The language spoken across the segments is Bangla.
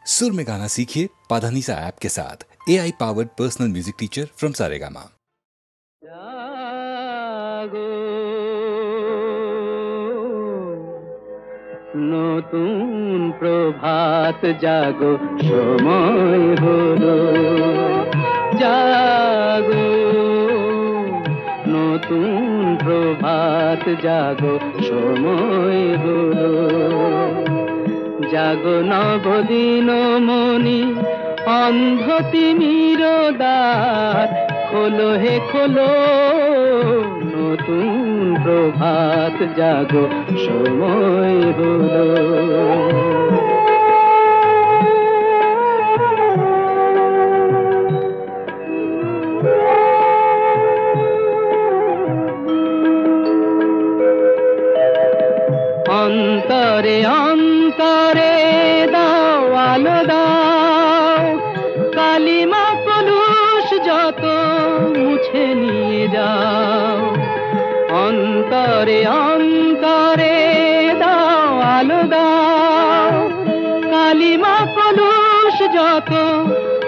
सुर में गाना सीखिए पाधानीसा ऐप के साथ। AI powered personal music teacher from Saregama. নতুন প্রভাত জাগো, সময় হলো জাগো। নতুন প্রভাত জাগো, সময় হলো জাগো। নবদিন মনি অন্ধ তিমির দ্বার খোলো হে খোলো। নতুন প্রভাত জাগো, সময় হলো। অন্তরে অন্তরে দাও আলো দাও, কালিমা কলুষ যত মুছে নিয়ে যাও। অন্তরে অন্তরে দাও আলো দাও, কালিমা কলুষ যত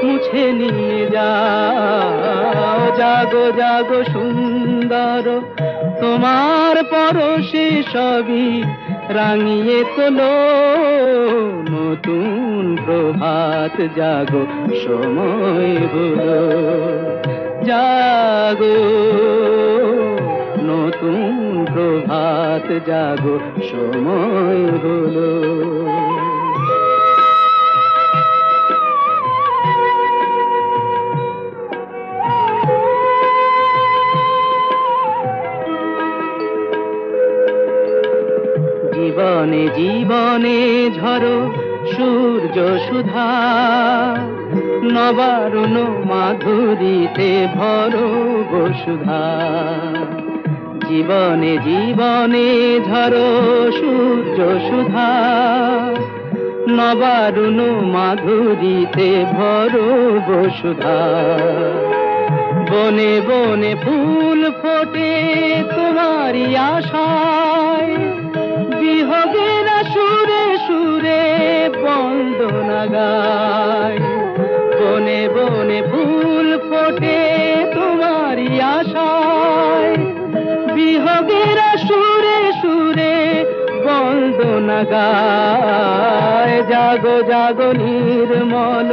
মুছে নিয়ে যাও। জাগো জাগো সুন্দর, তোমার পরশে সবই রাঙিয়ে তোলো। নতুন প্রভাত জাগো, সময় হলো জাগো। নতুন প্রভাত জাগো, সময় হলো। জীবনে জীবনে ঝরো সূর্য সুধা, নবারুণ মাধুরীতে ভরো বসুধা। জীবনে জীবনে ঝরো সূর্য সুধা, নবারুণ মাধুরীতে ভরো বসুধা। বনে বনে ফুল ফোটে তোমারই আশায়, বিহগের সুরে সুরে বন্দনা গায়। বনে বনে ফুল ফোটে তোমারই আশায়, বিহগের সুরে সুরে বন্দনা গায়। জাগো জাগো নির্মল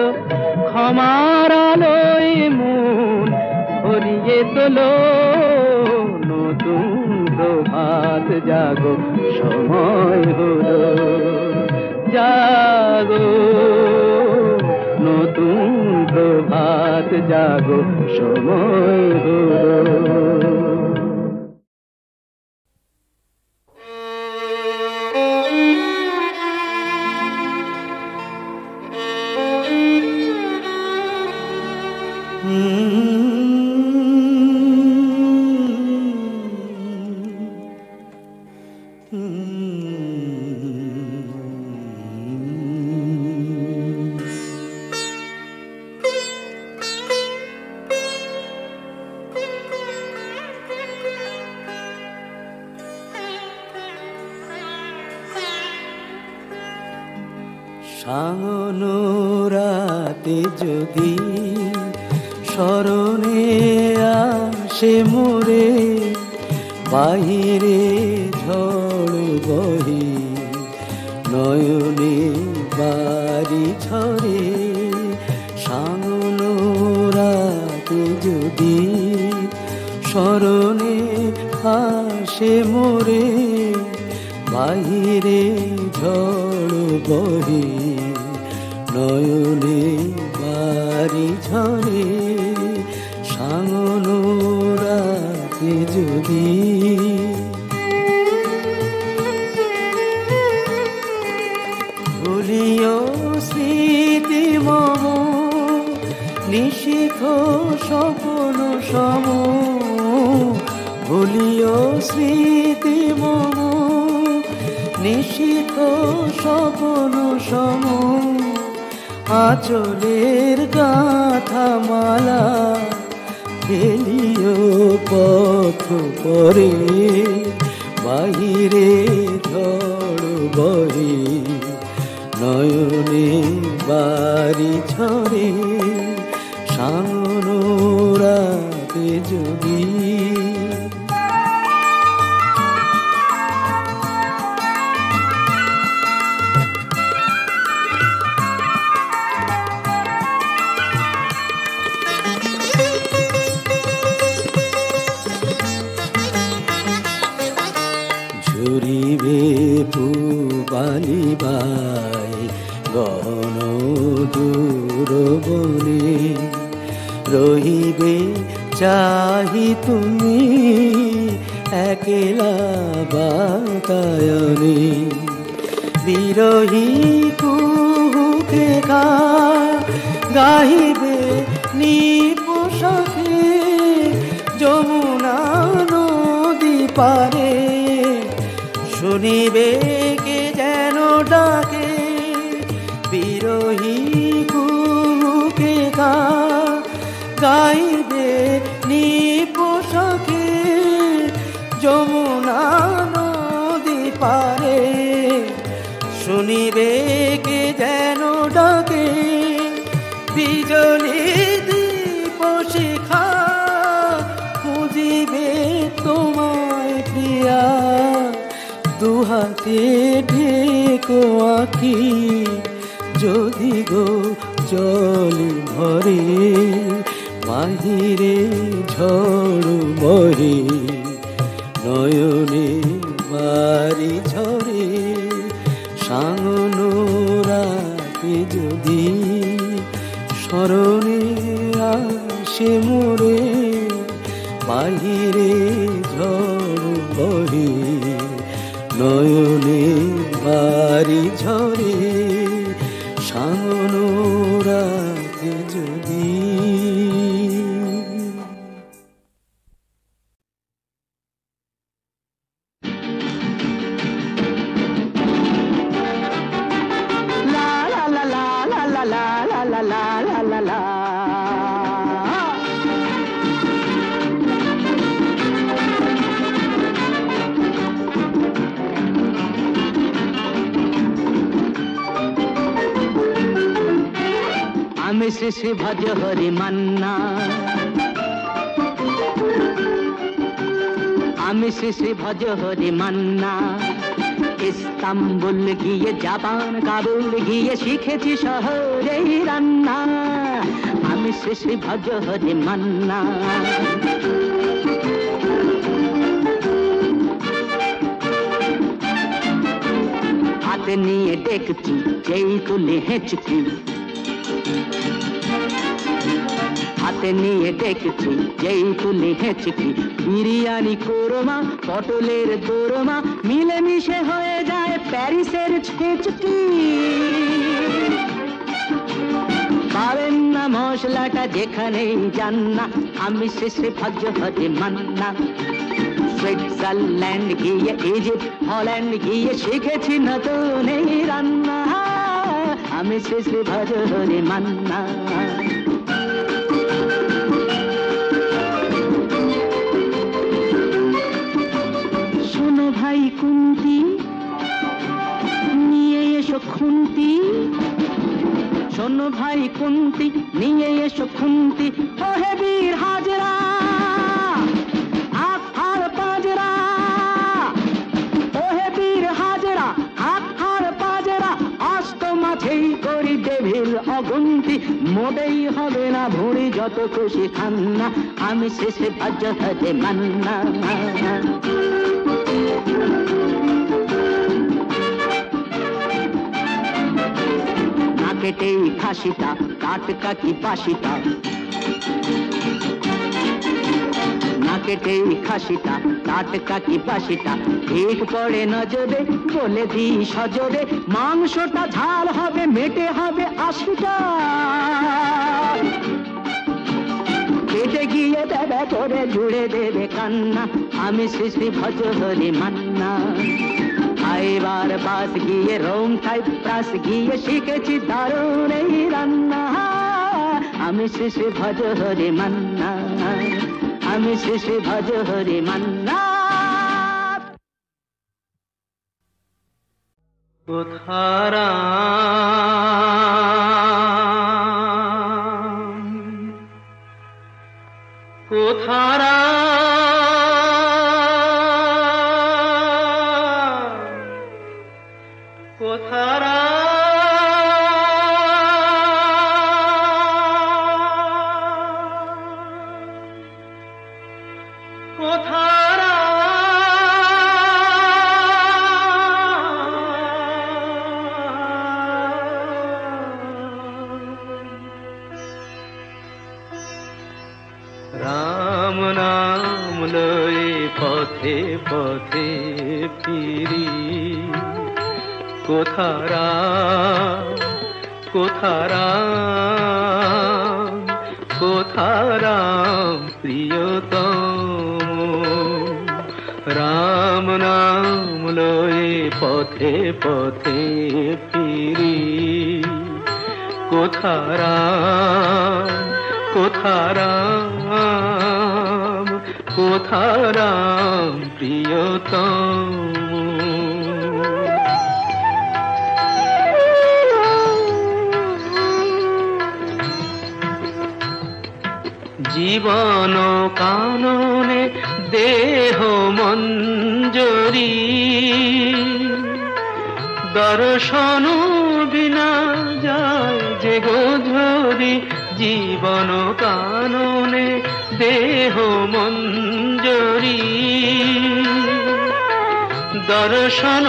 ক্ষমার আলোয় মন ভরিয়ে তোলো। নতুন প্রভাত জাগো, সময় হলো জাগো। নতুন প্রভাত জাগো, সময় হলো। সাঙ্গনো রাতে যদি স্মরণে আসে মোরে, বাহিরে ঝড় বহে নয়নে বাড়ি ঝরে। সাঙ্গনো রাতে যদি স্মরণে আসে মোরে, বাহিরে ঝড় বহে নয়নে বাড়ি ঝরে। সাঙ্গনো রাতে যদি ভুলিও স্মৃতি মম, নিশিথ স্বপ্ন সম। ভুলিও স্মৃতি মম, নিশিথ স্বপ্ন সম। আঁচলের গাথা মালা ফেলিও পথ পরে, বাহিরে ঝড় বহে নয়নে বাড়ি ঝরে সানুরাতে যদি ঝরিবে পুবালি বাই গণ দূর বনে রহিবে চাহি তুমি একলা বাতায়নে বিরহী কুহুকে গাহিবে নিপোষাকে যমুনা নদী পারে শুনিবে কে যেন ডাকে বিরহী কুহুকে গাইবে নিপোষাকে যমুনা নদী পারে শুনিবে কে যেন ডাকে বিজলি দীপ শিখা খুঁজিবে তোমায় প্রিয়া দুহাতে ঢেকো আঁকি যদি গো জল ভরে বাহিরে ঝড় মরে নয়নে বাড়ি ঝরে সানুরাতে যদি স্মরণে আসে মোরে বাহিরে ঝড় বহে নয়নে বাড়ি ঝরে সানুরাতে যদি আমি শ্রী ভজ হরি মান্না আমি শ্রী ভজ হরি মান্না ইস্তাম্বুল গিয়ে জাপান কাবুল গিয়ে শিখেছি শহরেই রান্না আমি শ্রী ভজ হরি মান্না হাতে নিয়ে দেখছি যেই তুলে হেঁচকি হাতে নিয়ে দেখছি যেই তুলে হেঁচকি বিরিয়ানি কোরমা পটলের দোরমা মিলেমিশে হয়ে যায় প্যারিসের ছেচকি পাবেন না মশলাটা যেখানেই যান না আমি শেষে ভজ হরি মান্না সুইজারল্যান্ড গিয়ে ইজিপ্ট হল্যান্ড গিয়ে শিখেছি নতুন এই রান্না আমি শেষে ভজ হরি মান্না শোনো ভাই কুন্তি নিয়ে এসো খুন্তি শোনো ভাই কুন্তি নিয়ে এসো খুন্তি ওহে বীর হাজরা হাত হার পাজরা ওহে বীর হাজরা হাত হার পাজরা অস্ত মাঝেই করি ডেভিল অগুন্তি মোটেই হবে না ভুঁড়ি যত খুশি খান্না আমি শেষে ভজ হতে মান্না কেটে খাসিটা টাটকা কি বাসিটা না কেটে খাসিটা টাটকা কি বাসিটা ঠিক পড়ে নজরে বলে দি সজরে মাংসটা ঝাল হবে মেটে হবে 80টা কেটে গিয়ে দেবে করে জুড়ে দেবে কান্না আমি শ্রী ভজ হরি মান্না এবার বাস গিয়ে রোম সাইপ্রাস গিয়ে শিখেছি দারুণ এই রান্না আমি শ্রী ভজ হরি মান্না আমি শ্রী ভজ হরি মান্না কোথারা কোথারা কোথারা কোথারা রাম নাম লয়ে পথে পথে ফিরি কোথারা কোথারা কোথারা প্রিয়তম রাম নাম লয়ে পথে পথে ফিরি কোথারা কোথারা কোথারা প্রিয়তম জীবন কাননে দেহ মঞ্জরি দর্শন বিনা যায় যে গোঝরি জীবন কাননে দেহ মঞ্জরি দর্শন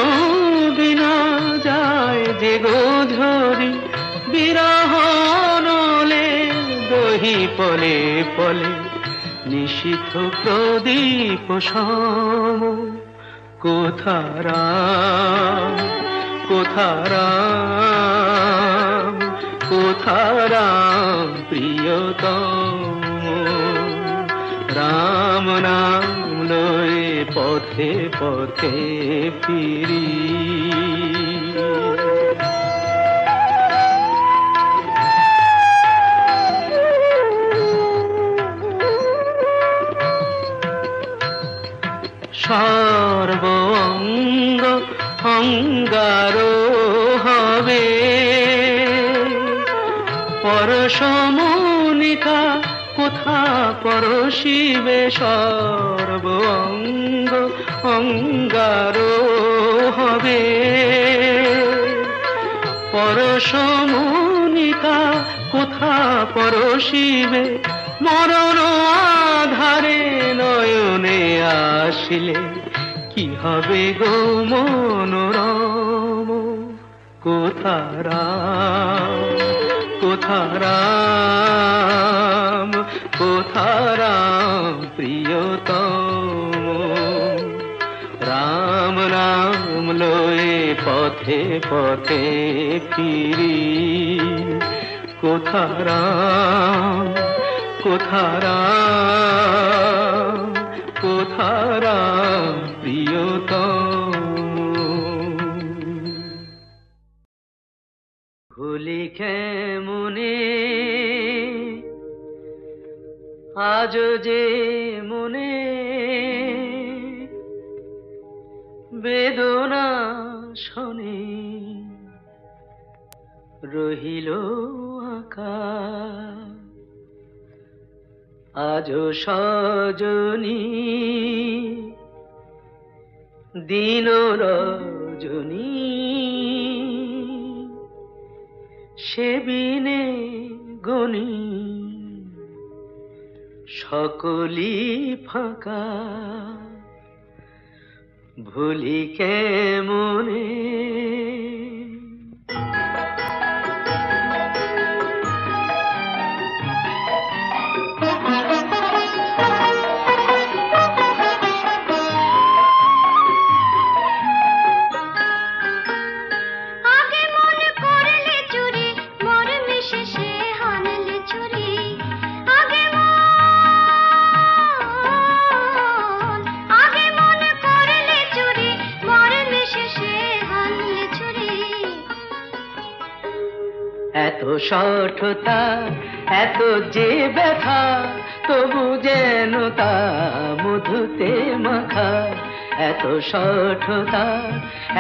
বিনা যায় যে গোঝরি বিরহ নলে দহি পলে পলে নিশীথ প্রদীপ সম কোথারা কোথারা কোথারা প্রিয়তম রাম নাম লয়ে পথে পথে ফিরি সর্ব অঙ্গ অঙ্গার হবে পরশমনিকা কোথা পরশিবে সর্ব অঙ্গ অঙ্গার হবে পরশমনিকা কোথা পরশিবে মরণ আধারে নয়নে আসিলে কি হবে গো মনোরম কোথারা কোথারা কোথারা প্রিয়তম রাম নাম লয়ে পথে পথে ফিরি কোথারা কোথারা কোথারা প্রিয়তম ভুলি কেমনে আজ যে মনে বেদনা শোনে রহিল আকা আজ সজনী দিন রজনী সে বিনে গনি সকলি ফাঁকা ভুলি কেমনে এত সঠতা এত যে ব্যথা তবু যেন তা মধুতে মাখা এত সঠতা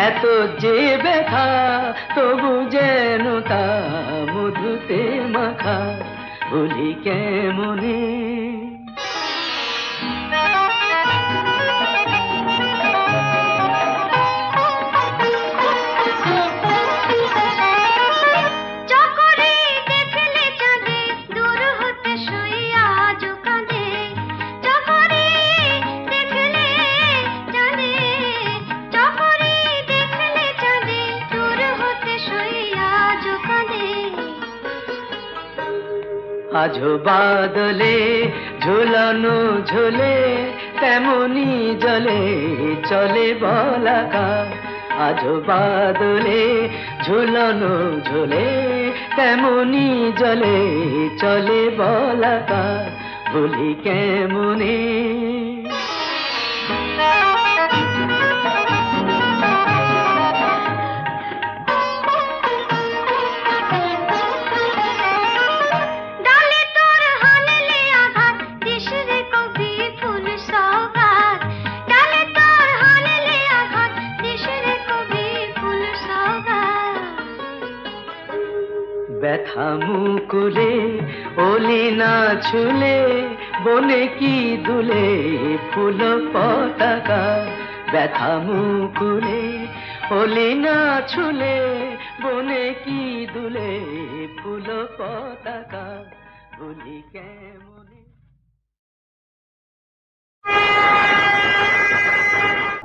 এত যে ব্যথা তবু যেন তা মধুতে মাখা ভুলি কেমনে আজো বাদলে ঝুলানো ঝোলে তেমনি জলে চলে বলাকা। আজো বাদলে ঝুলানো ঝোলে তেমনি জলে চলে বলাকা। ভুলি কেমনে ব্যথা মুকুলে ওলি না ছুলে বনে কি দুলে ফুল পতাকা। ব্যথা মুকুলে ওলি না ছুলে বনে কি দুলে ফুল পতাকা। ভুলি কেমনে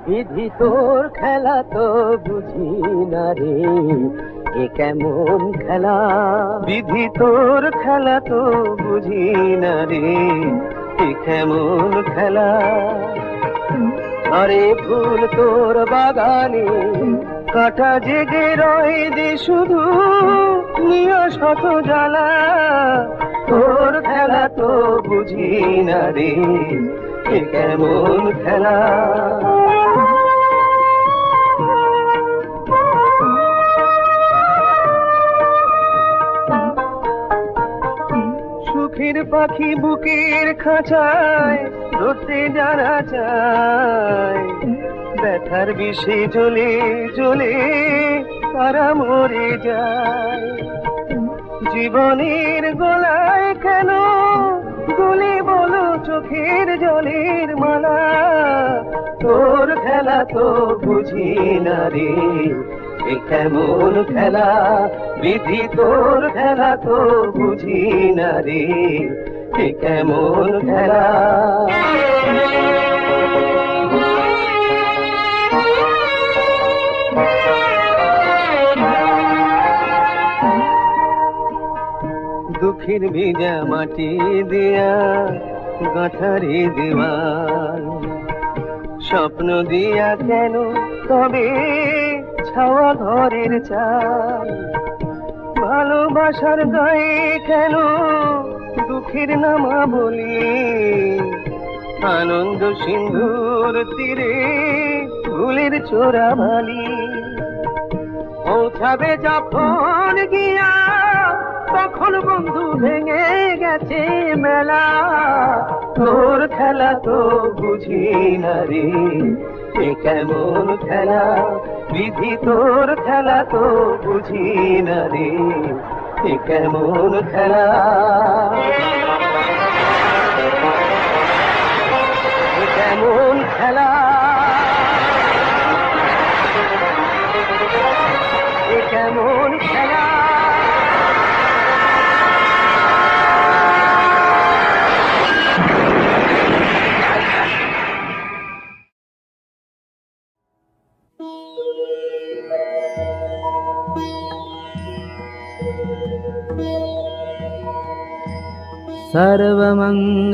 বিধি তোর খেলা তো বুঝি না রে, এ কেমন খেলা। বিধি তোর খেলা তো বুঝি না রে, এ কেমন খেলা। আরে ফুল তোর বাগানে কাটা জেগে রয়ে দে শুধু নিয়ে শত জ্বালা। তোর খেলা তো বুঝি না রে, এ কেমন খেলা। সুখের পাখি বুকের খাঁচায় ধরতে জানা চায়, ব্যথার বিষে জ্বলে জ্বলে তারা মরে যায়। জীবনের গলায় কেন গুলি বলো চোখের জলের মালা। তোর খেলা তো বুঝি না রে, এ কেমন খেলা। বিধি তোর খেলা তো বুঝি না রে, এ কেমন খেলা। দুঃখের ভিজা মাটি দিয়া গাঁথারি দেওয়াল, স্বপ্ন দিয়া কেন তবে ছাওয়া ঘরের চাল। ভালোবাসার গায়ে কেন দুঃখের নামা বলি, আনন্দ সিন্ধুর তীরে ভুলের চোরা ভালি। পৌঁছাবে যখন গিয়া তখন বন্ধু ভেঙে গেছে মেলা। তোর খেলা তো বুঝি না রে, এ কেমন খেলা। বিধি তোর খেলা তো বুঝি না রে, এ কেমন খেলা। এ কেমন খেলা, এ কেমন খেলা।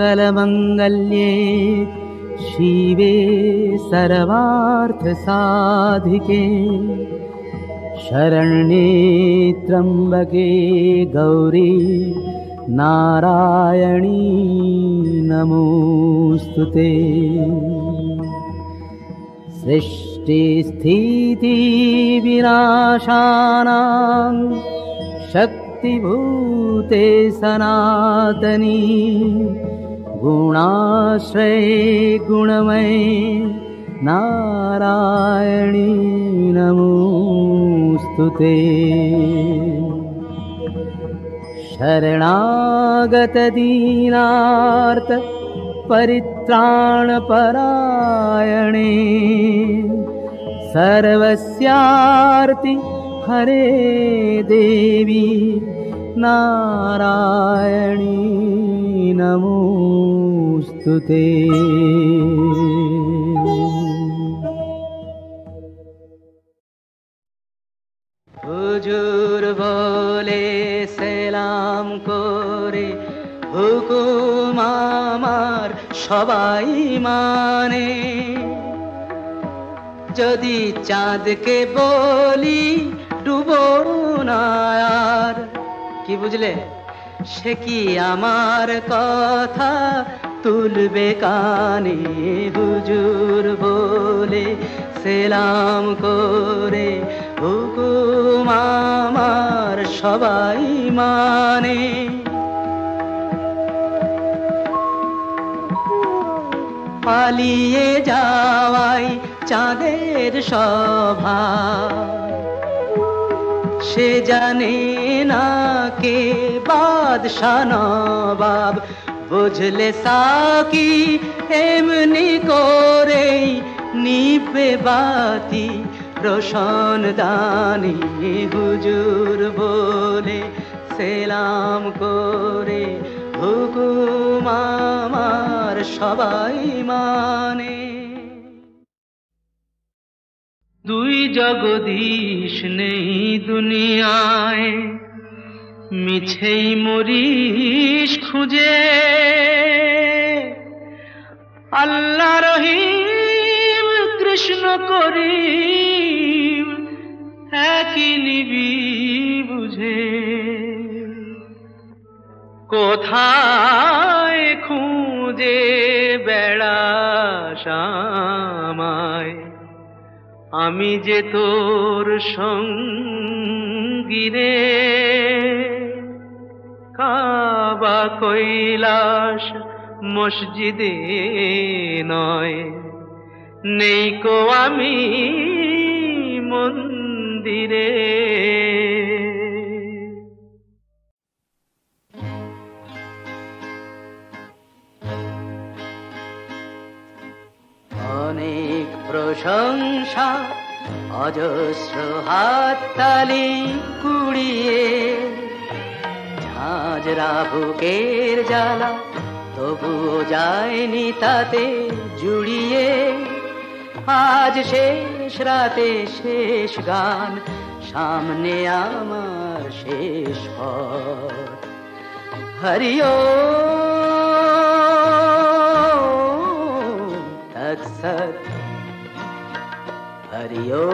सर्वमङ्गलमङ्गल्ये शिवे सर्वार्थसाधिके शरण्ये त्र्यम्बके गौरी नारायणी नमोऽस्तुते। सृष्टिस्थितिविनाशानां शक्तिभूते सनातनी गुणाश्रये गुणमये नारायणी नमोऽस्तुते। शरणागत दीनार्त परित्राणपरायणे सर्वस्यार्ति हरे देवी नारायणी नमोऽस्तुते। হুজুর বলে সেলাম করে হুকুম আমার সবাই মানে। যদি চাঁদকে বলি ডুবো না আর, কি বুঝলে, সে কি আমার কথা তুলবে কানে? হুজুর বলে সেলাম করে হুকুম আমার সবাই মানে। পালিয়ে যাওয়াই চাঁদের স্বভাব, সে জানে না কে বাদশা নবাব। বুঝলে সাকি এমনি করেই নিভে বাতি রোশন দানি। হুজুর বলে সেলাম করে হুকুম আমার সবাই মানে। দুই জগদীশ নেই দুনিয়ায়, মিছেই মরিস খুঁজে। আল্লাহ রহিম কৃষ্ণ করিম একই নিবি বুঝে। কোথায় খুঁজে বেড়াস আমায়, আমি যে তোর সঙ্গী রে। কাবা কৈলাস মসজিদে নয়, নেই কো আমি মন্দিরে। অনেক প্রশংসা অজস্র হাততালি কুড়িয়ে, ঝাঁঝরা বুকের জ্বালা তবুও যায়নি তাতে জুড়িয়ে। আজ শেষ রাতে শেষ গান, সামনে আমার শেষ পথ। হরিও তৎসৎ, হরিও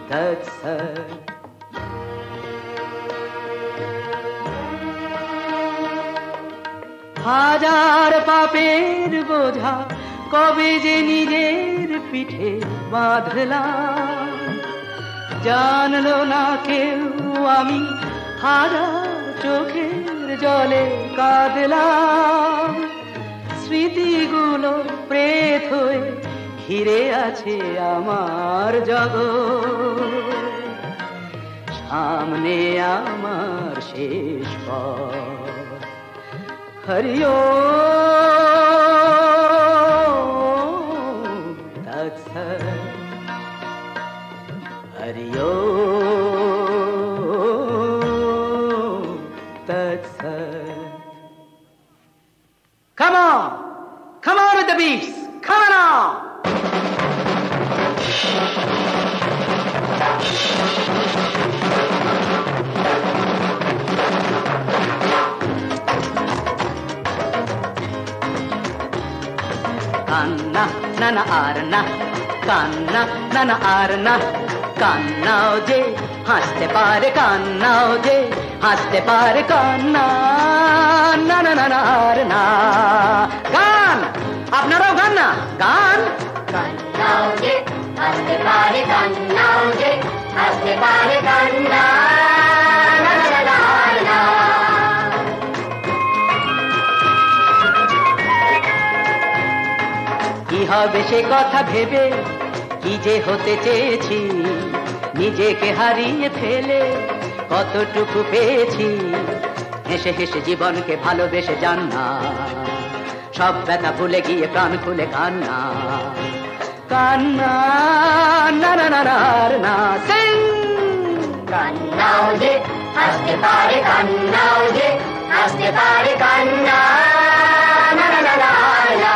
তৎসৎ। হাজার পাপের বোঝা কবে যে নিজের পিঠে বাঁধলাম, জানলো না কেউ আমি হাজার চোখের জলে কাঁদলাম। স্মৃতিগুলো প্রেত হয়ে ঘিরে আছে আমার জগৎ, সামনে আমার শেষ পথ। হরিও তৎসৎ, হরিও তৎসৎ। Come on! Come on with the beats! Come on now! কান্না নানা আর না, কান্না নানা আর না। কান্নাও যে হাসতে পারে, কান্নাও যে হাসতে পারে। কান্না নানা নানা আর না। গান, আপনারাও গান না, গান। কান্নাও যে হাসতে পারে, কান্নাও যে হাসতে পারে। কান্না নানা নানা আর না। কি হবে সে কথা ভেবে কি যে হতে চেয়েছি, নিজেকে হারিয়ে ফেলে কতটুকু পেয়েছি। হেসে হেসে জীবনকে ভালোবেসে যান না, সব ব্যথা ভুলে গিয়ে প্রাণ খুলে কান্না। কান্না না না না না সিং। কান্নাও যে হাসতে পারে, কান্নাও যে হাসতে পারে। কান্না নানা নানা আর না।